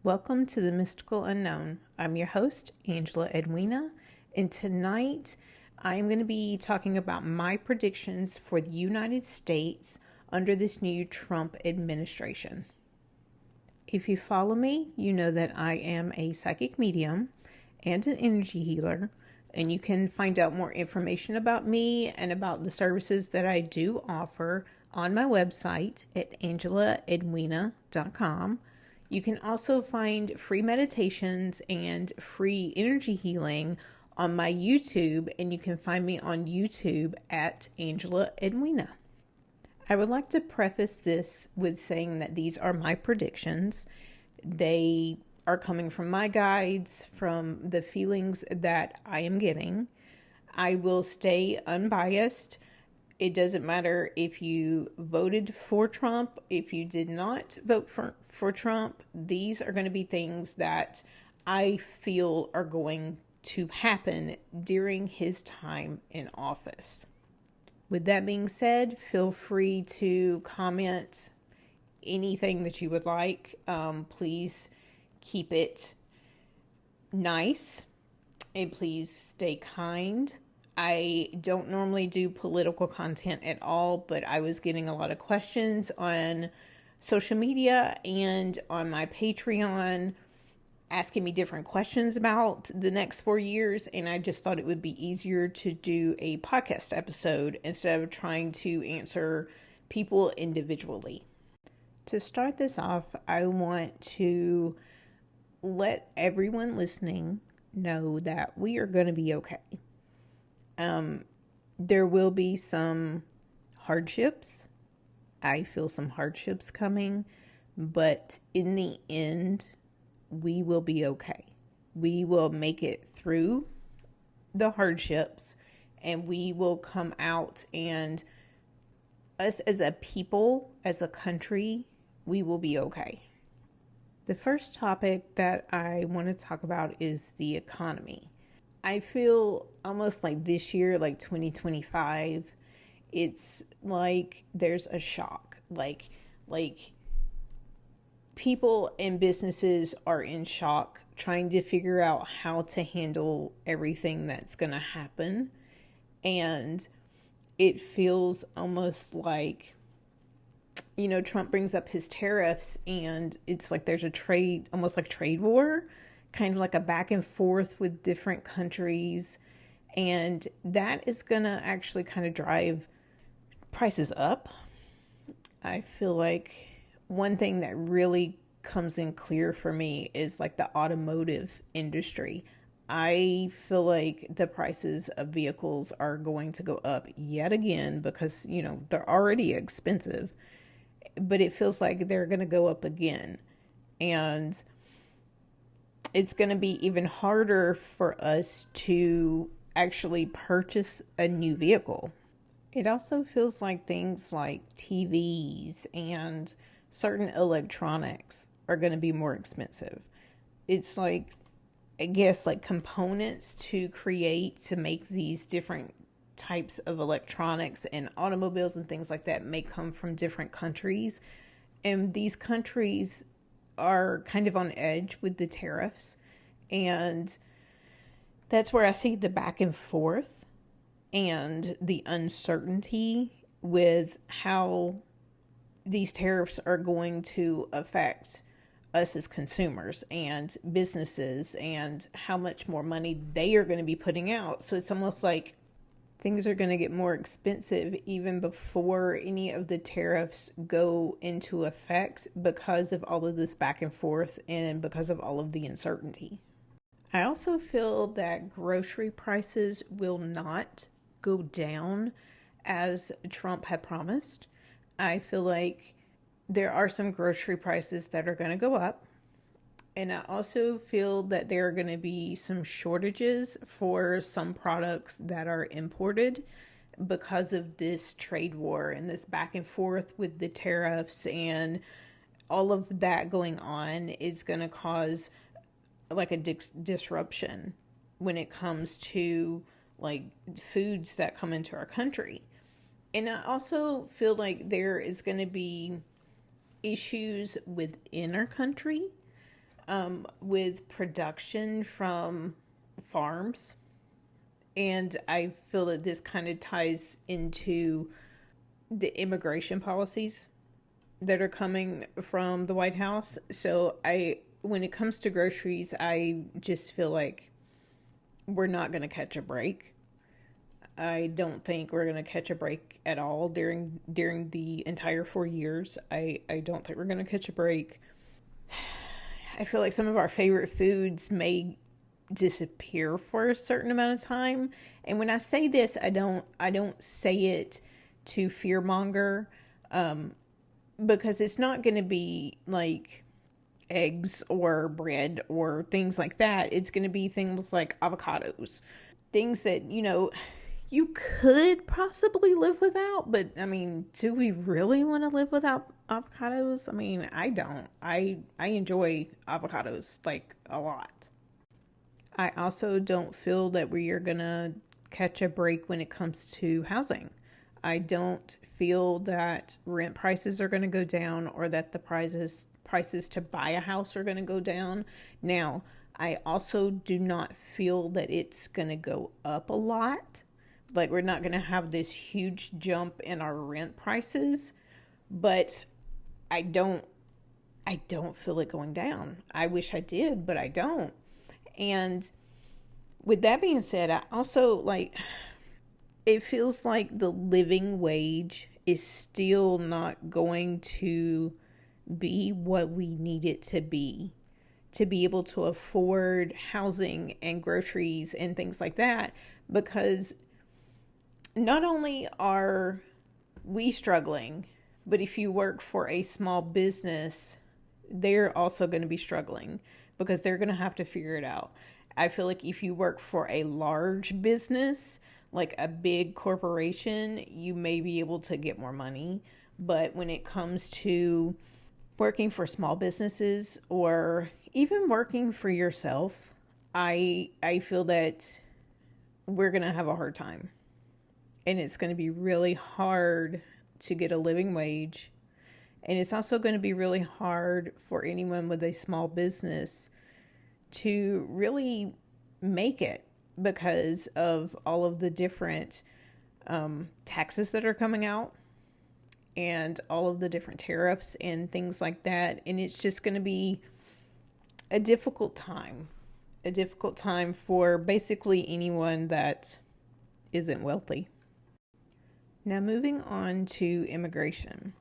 Welcome to the Mystical Unknown. I'm your host, Angela Edwina, and tonight I'm going to be talking about my predictions for the United States under this new Trump administration. If you follow me, you know that I am a psychic medium and an energy healer, and you can find out more information about me and about the services that I do offer on my website at angelaedwina.com. You can also find free meditations and free energy healing on my YouTube, and you can find me on YouTube at Angela Edwina. I would like to preface this with saying that these are my predictions. They are coming from my guides, from the feelings that I am getting. I will stay unbiased. It doesn't matter if you voted for Trump, if you did not vote for Trump. These are going to be things that I feel are going to happen during his time in office. With that being said, feel free to comment anything that you would like. Please keep it nice and please stay kind. I don't normally do political content at all, but I was getting a lot of questions on social media and on my Patreon asking me different questions about the next 4 years, and I just thought it would be easier to do a podcast episode instead of trying to answer people individually. To start this off, I want to let everyone listening know that we are going to be okay. There will be some hardships. I feel some hardships coming, but in the end, we will be okay. We will make it through the hardships and we will come out, and us as a people, as a country, we will be okay. The first topic that I want to talk about is the economy. I feel almost like this year, like 2025, it's like there's a shock. Like people and businesses are in shock, trying to figure out how to handle everything that's going to happen. And it feels almost like, Trump brings up his tariffs and it's like there's a trade, almost like trade war, kind of like a back and forth with different countries. And that is going to actually kind of drive prices up. I feel like one thing that really comes in clear for me is like the automotive industry. I feel like the prices of vehicles are going to go up yet again because, they're already expensive, but it feels like they're going to go up again. And it's going to be even harder for us to actually purchase a new vehicle. It also feels like things like TVs and certain electronics are going to be more expensive. It's like, I guess, like components to make these different types of electronics and automobiles and things like that may come from different countries. And these countries are kind of on edge with the tariffs, and that's where I see the back and forth and the uncertainty with how these tariffs are going to affect us as consumers and businesses and how much more money they are going to be putting out. So it's almost like things are going to get more expensive even before any of the tariffs go into effect because of all of this back and forth and because of all of the uncertainty. I also feel that grocery prices will not go down as Trump had promised. I feel like there are some grocery prices that are going to go up. And I also feel that there are going to be some shortages for some products that are imported because of this trade war and this back and forth with the tariffs, and all of that going on is going to cause like a disruption when it comes to like foods that come into our country. And I also feel like there is going to be issues within our country. with production from farms. And I feel that this kind of ties into the immigration policies that are coming from the White House. So when it comes to groceries, I just feel like we're not going to catch a break. I don't think we're going to catch a break at all during the entire 4 years. I don't think we're going to catch a break. I feel like some of our favorite foods may disappear for a certain amount of time. And when I say this, I don't say it to fearmonger, because it's not going to be like eggs or bread or things like that. It's going to be things like avocados, things that, you could possibly live without, but I mean, do we really want to live without avocados? I mean, I don't. I enjoy avocados like a lot. I also don't feel that we are going to catch a break when it comes to housing. I don't feel that rent prices are going to go down or that the prices to buy a house are going to go down. Now, I also do not feel that it's going to go up a lot. Like, we're not going to have this huge jump in our rent prices, but I don't feel it going down. I wish I did, but I don't. And with that being said, I also it feels like the living wage is still not going to be what we need it to be able to afford housing and groceries and things like that, because not only are we struggling, but if you work for a small business, they're also going to be struggling because they're going to have to figure it out. I feel like if you work for a large business, like a big corporation, you may be able to get more money. But when it comes to working for small businesses or even working for yourself, I feel that we're going to have a hard time. And it's going to be really hard to get a living wage. And it's also going to be really hard for anyone with a small business to really make it because of all of the different taxes that are coming out and all of the different tariffs and things like that. And it's just going to be a difficult time for basically anyone that isn't wealthy. Now, moving on to immigration.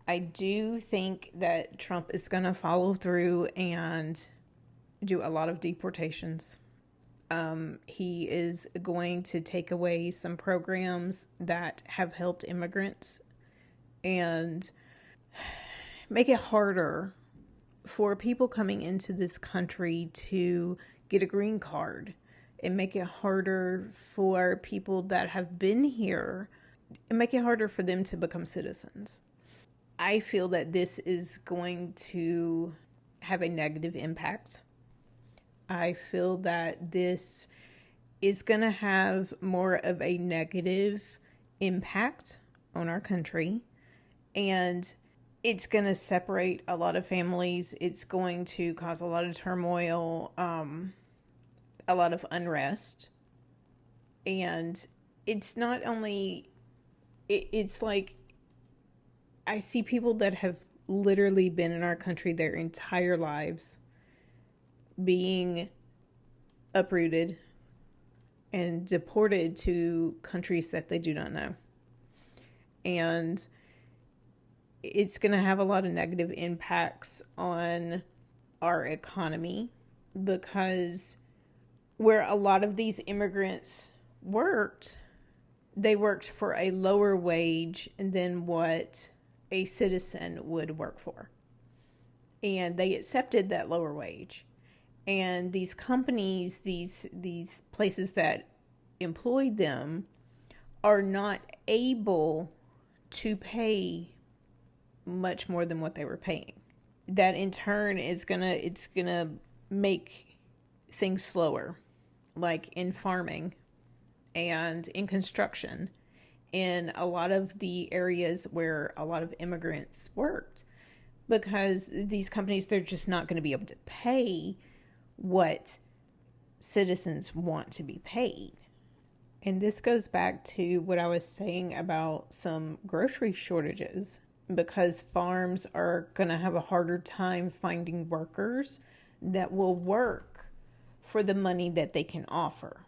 I do think that Trump is going to follow through and do a lot of deportations. He is going to take away some programs that have helped immigrants and make it harder for people coming into this country to get a green card, and make it harder for people that have been here and make it harder for them to become citizens. I feel that this is going to have a negative impact. I feel that this is going to have more of a negative impact on our country, and it's going to separate a lot of families. It's going to cause a lot of turmoil, a lot of unrest. And it's not only, it's like, I see people that have literally been in our country their entire lives being uprooted and deported to countries that they do not know. And it's going to have a lot of negative impacts on our economy, because where a lot of these immigrants worked, they worked for a lower wage than what a citizen would work for. And they accepted that lower wage. And these companies, these places that employed them are not able to pay much more than what they were paying. That in turn it's gonna make things slower, like in farming and in construction, in a lot of the areas where a lot of immigrants worked. because these companies, they're just not going to be able to pay what citizens want to be paid. And this goes back to what I was saying about some grocery shortages, because farms are going to have a harder time finding workers that will work for the money that they can offer.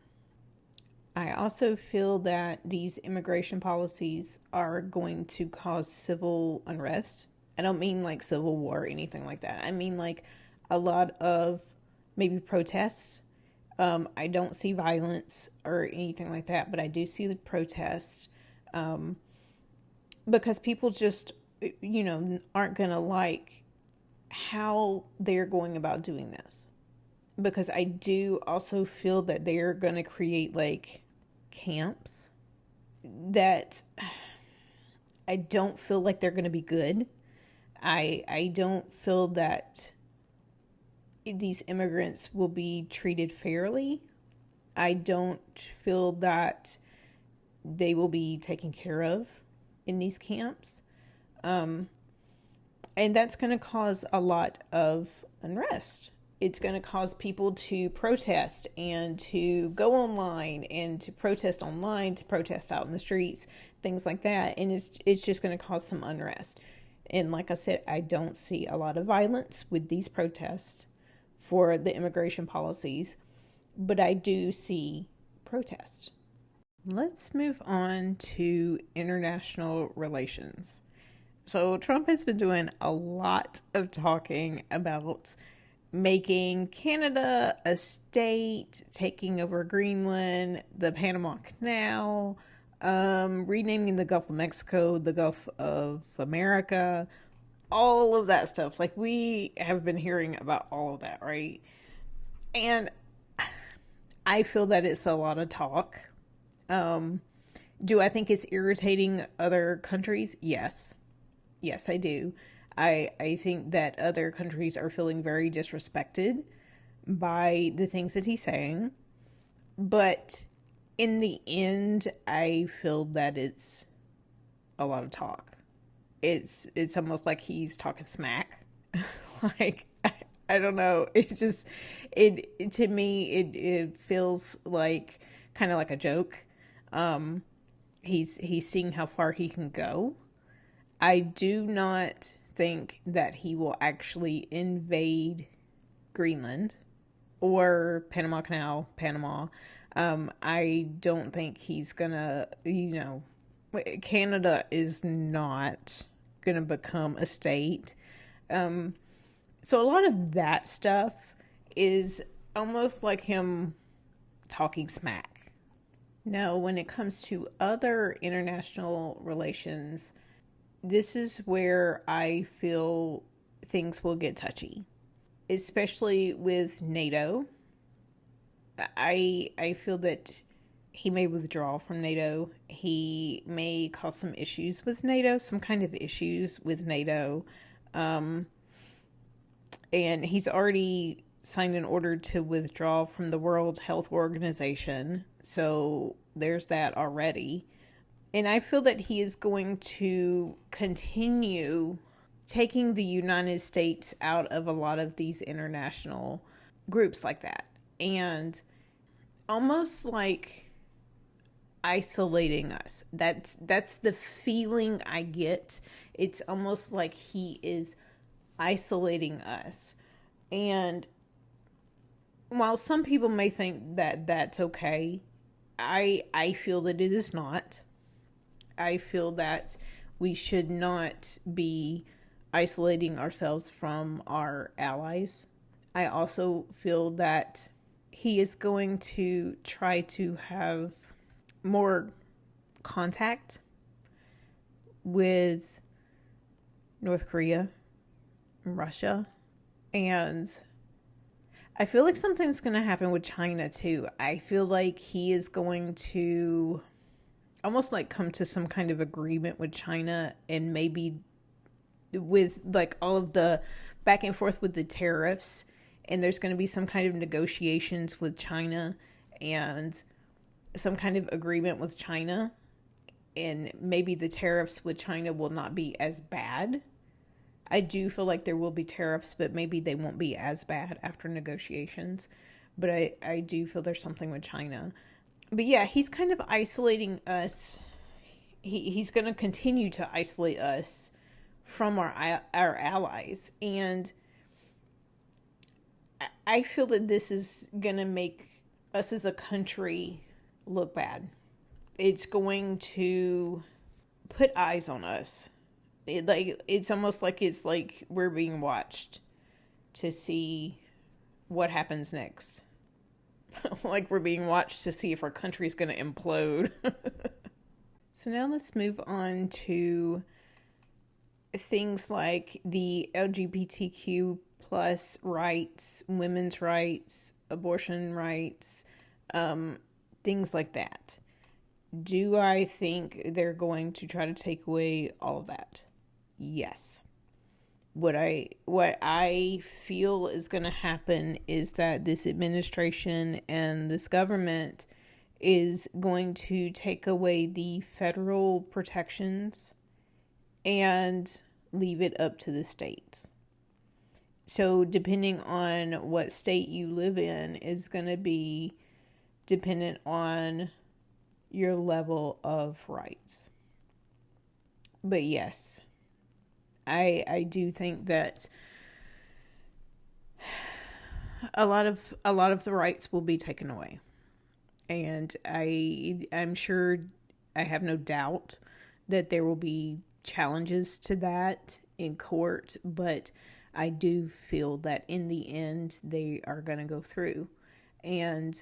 I also feel that these immigration policies are going to cause civil unrest. I don't mean like civil war or anything like that. I mean like a lot of maybe protests. I don't see violence or anything like that, but I do see the protests, because people just, aren't going to like how they're going about doing this. Because I do also feel that they're going to create like camps that I don't feel like they're going to be good. I don't feel that these immigrants will be treated fairly. I don't feel that they will be taken care of in these camps. And that's going to cause a lot of unrest. It's going to cause people to protest and to go online and to protest online, to protest out in the streets, things like that. And it's just going to cause some unrest. And like I said, I don't see a lot of violence with these protests for the immigration policies, but I do see protest. Let's move on to international relations. So Trump has been doing a lot of talking about making Canada a state, taking over Greenland, the Panama Canal, renaming the Gulf of Mexico the Gulf of America, all of that stuff. Like, we have been hearing about all of that, right? And I feel that it's a lot of talk. Do I think it's irritating other countries? Yes. Yes, I do. I think that other countries are feeling very disrespected by the things that he's saying. But in the end, I feel that it's a lot of talk. It's almost like he's talking smack. Like, I don't know. It just, to me, it feels like kind of like a joke. He's seeing how far he can go. I do not think that he will actually invade Greenland or Panama Canal, Panama. I don't think he's gonna, Canada is not gonna become a state. So a lot of that stuff is almost like him talking smack. Now, when it comes to other international relations, this is where I feel things will get touchy, especially with NATO. I feel that he may withdraw from NATO. He may cause some issues with NATO, some kind of issues with NATO. And he's already signed an order to withdraw from the World Health Organization. So there's that already. And I feel that he is going to continue taking the United States out of a lot of these international groups like that. And almost like isolating us. That's the feeling I get. It's almost like he is isolating us. And while some people may think that that's okay, I feel that it is not. I feel that we should not be isolating ourselves from our allies. I also feel that he is going to try to have more contact with North Korea and Russia. And I feel like something's going to happen with China too. I feel like he is going to almost like come to some kind of agreement with China, and maybe with like all of the back and forth with the tariffs, and there's going to be some kind of negotiations with China and some kind of agreement with China, and maybe the tariffs with China will not be as bad. I do feel like there will be tariffs, but maybe they won't be as bad after negotiations. But I do feel there's something with China. But yeah, he's kind of isolating us. He's going to continue to isolate us from our allies. And I feel that this is going to make us as a country look bad. It's going to put eyes on us. It's almost like it's like we're being watched to see what happens next. Like we're being watched to see if our country's going to implode. So now let's move on to things like the LGBTQ plus rights, women's rights, abortion rights, things like that. Do I think they're going to try to take away all of that? Yes. What I feel is going to happen is that this administration and this government is going to take away the federal protections and leave it up to the states. So depending on what state you live in is going to be dependent on your level of rights. But yes, I do think that a lot of the rights will be taken away. And I'm sure, I have no doubt that there will be challenges to that in court, but I do feel that in the end they are going to go through. And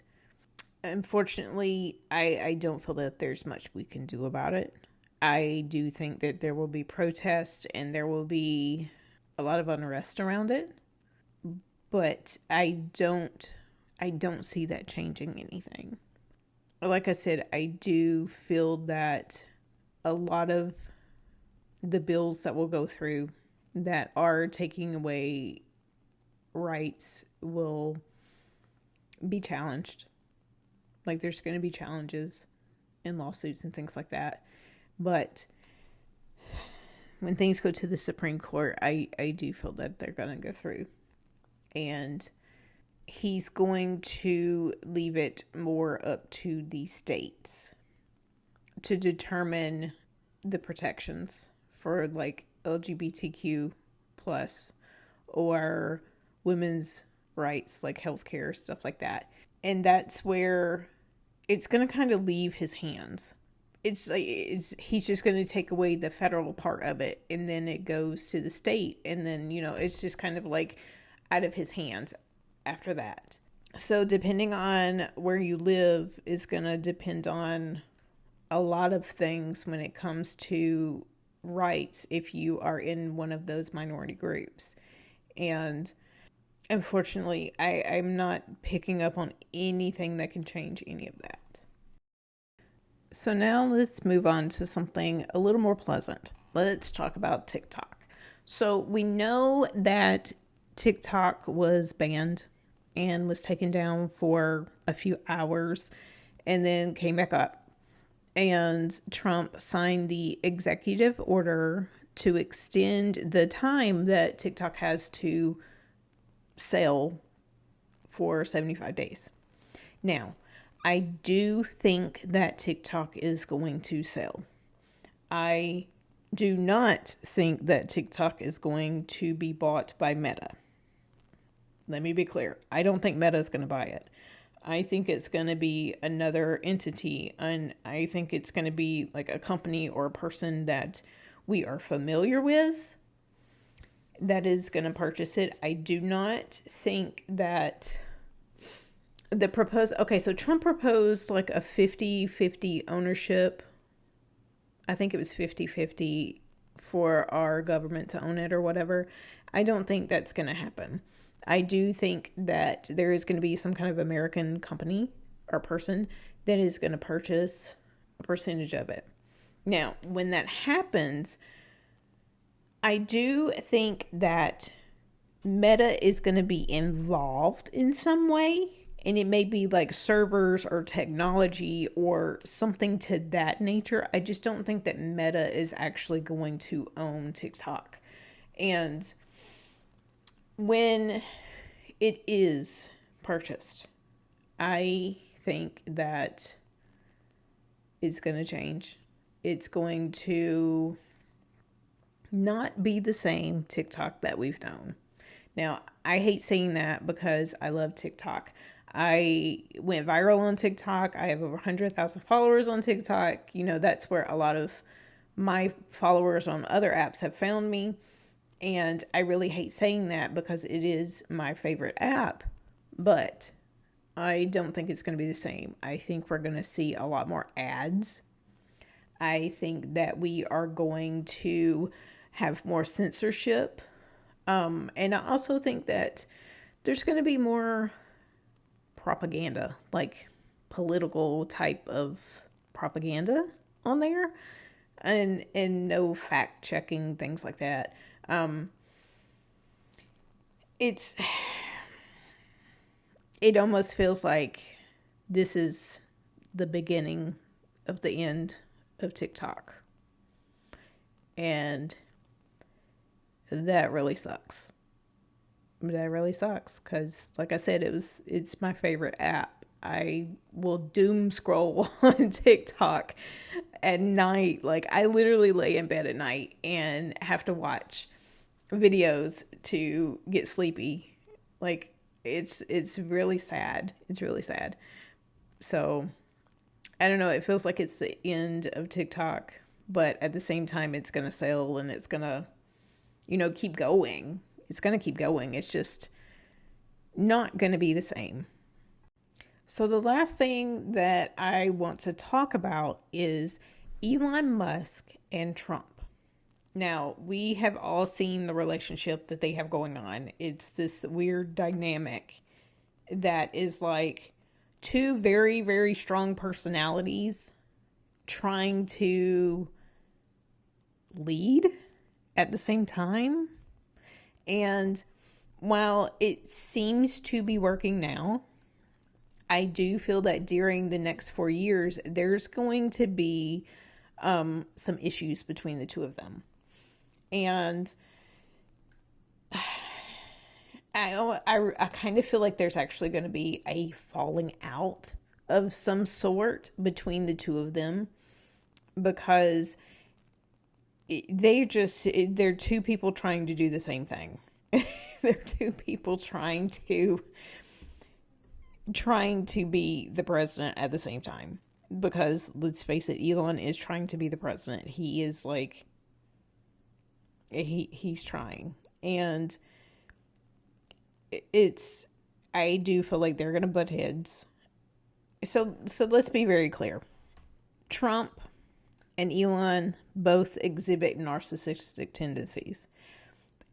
unfortunately, I don't feel that there's much we can do about it. I do think that there will be protests and there will be a lot of unrest around it, but I don't see that changing anything. Like I said, I do feel that a lot of the bills that will go through that are taking away rights will be challenged. Like there's going to be challenges and lawsuits and things like that. But when things go to the Supreme Court, I do feel that they're going to go through. And he's going to leave it more up to the states to determine the protections for like LGBTQ plus or women's rights, like healthcare, stuff like that. And that's where it's going to kind of leave his hands. He's just going to take away the federal part of it, and then it goes to the state, and then it's just kind of like out of his hands after that. So depending on where you live is going to depend on a lot of things when it comes to rights if you are in one of those minority groups. And unfortunately, I'm not picking up on anything that can change any of that. So now let's move on to something a little more pleasant. Let's talk about TikTok. So we know that TikTok was banned and was taken down for a few hours and then came back up. And Trump signed the executive order to extend the time that TikTok has to sell for 75 days. Now, I do think that TikTok is going to sell. I do not think that TikTok is going to be bought by Meta. Let me be clear. I don't think Meta is going to buy it. I think it's going to be another entity, and I think it's going to be like a company or a person that we are familiar with that is going to purchase it. I do not think that so Trump proposed like a 50-50 ownership. I think it was 50-50 for our government to own it or whatever. I don't think that's going to happen. I do think that there is going to be some kind of American company or person that is going to purchase a percentage of it. Now, when that happens, I do think that Meta is going to be involved in some way, and it may be like servers or technology or something to that nature. I just don't think that Meta is actually going to own TikTok. And when it is purchased, I think that it's going to change. It's going to not be the same TikTok that we've known. Now, I hate saying that because I love TikTok. I went viral on TikTok. I have over 100,000 followers on TikTok. You know, that's where a lot of my followers on other apps have found me. And I really hate saying that because it is my favorite app. But I don't think it's going to be the same. I think we're going to see a lot more ads. I think that we are going to have more censorship. And I also think that there's going to be more propaganda, like political type of propaganda on there, and no fact checking, things like that. It almost feels like this is the beginning of the end of TikTok. And that really sucks. That really sucks because, like I said, it's my favorite app. I will doom scroll on TikTok at night. Like, I literally lay in bed at night and have to watch videos to get sleepy. Like, it's really sad. It's really sad. So I don't know. It feels like it's the end of TikTok, but at the same time, it's going to sail and it's going to, keep going. It's going to keep going. It's just not going to be the same. So the last thing that I want to talk about is Elon Musk and Trump. Now, we have all seen the relationship that they have going on. It's this weird dynamic that is like two very, very strong personalities trying to lead at the same time. And while it seems to be working now, I do feel that during the next 4 years, there's going to be some issues between the two of them. And I kind of feel like there's actually going to be a falling out of some sort between the two of them, because they're two people trying to do the same thing. They're two people trying to be the president at the same time. Because let's face it, Elon is trying to be the president. He is like, he's trying. And I do feel like they're going to butt heads. So let's be very clear. Trump and Elon both exhibit narcissistic tendencies.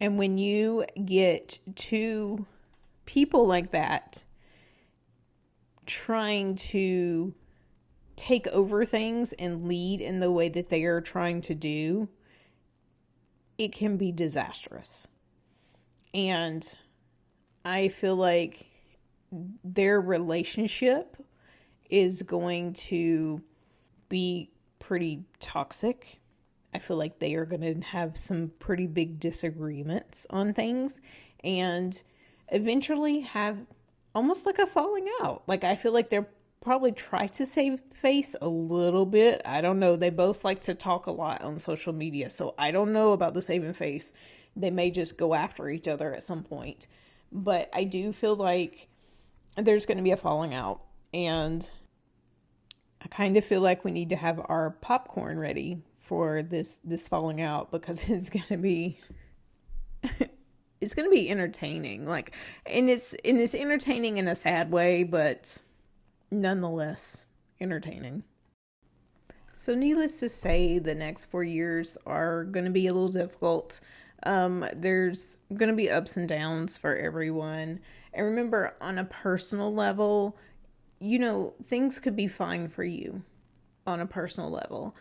And when you get two people like that trying to take over things and lead in the way that they are trying to do, it can be disastrous. And I feel like their relationship is going to be pretty toxic. I feel like they are going to have some pretty big disagreements on things and eventually have almost like a falling out. Like, I feel like they're probably try to save face a little bit. I don't know. They both like to talk a lot on social media, so I don't know about the saving face. They may just go after each other at some point. But I do feel like there's going to be a falling out, and I kind of feel like we need to have our popcorn ready for this falling out, because it's going to be it's going to be entertaining. Like, and it's entertaining in a sad way, but nonetheless entertaining. So needless to say, the next 4 years are going to be a little difficult. There's going to be ups and downs for everyone. And remember, on a personal level, things could be fine for you on a personal level.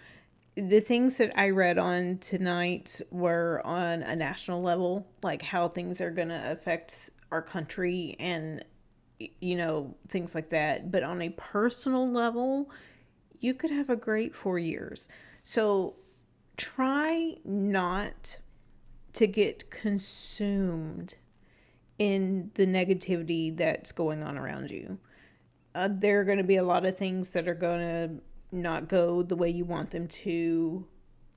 The things that I read on tonight were on a national level, like how things are going to affect our country and, things like that. But on a personal level, you could have a great 4 years. So try not to get consumed in the negativity that's going on around you. There are going to be a lot of things that are going to not go the way you want them to.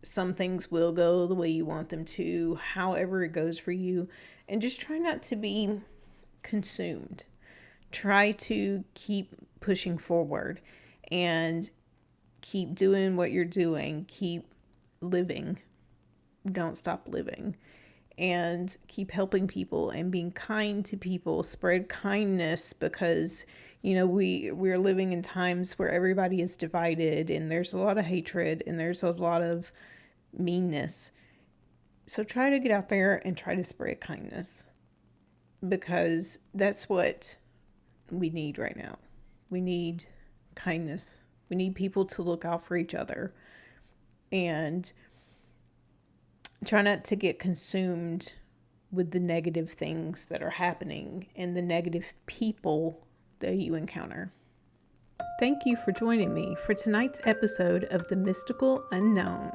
Some things will go the way you want them to, however it goes for you. And just try not to be consumed. Try to keep pushing forward and keep doing what you're doing. Keep living. Don't stop living. And keep helping people and being kind to people. Spread kindness, because we're living in times where everybody is divided and there's a lot of hatred and there's a lot of meanness. So try to get out there and try to spread kindness, because that's what we need right now. We need kindness. We need people to look out for each other, and try not to get consumed with the negative things that are happening and the negative people that you encounter. Thank you for joining me for tonight's episode of The Mystical Unknown.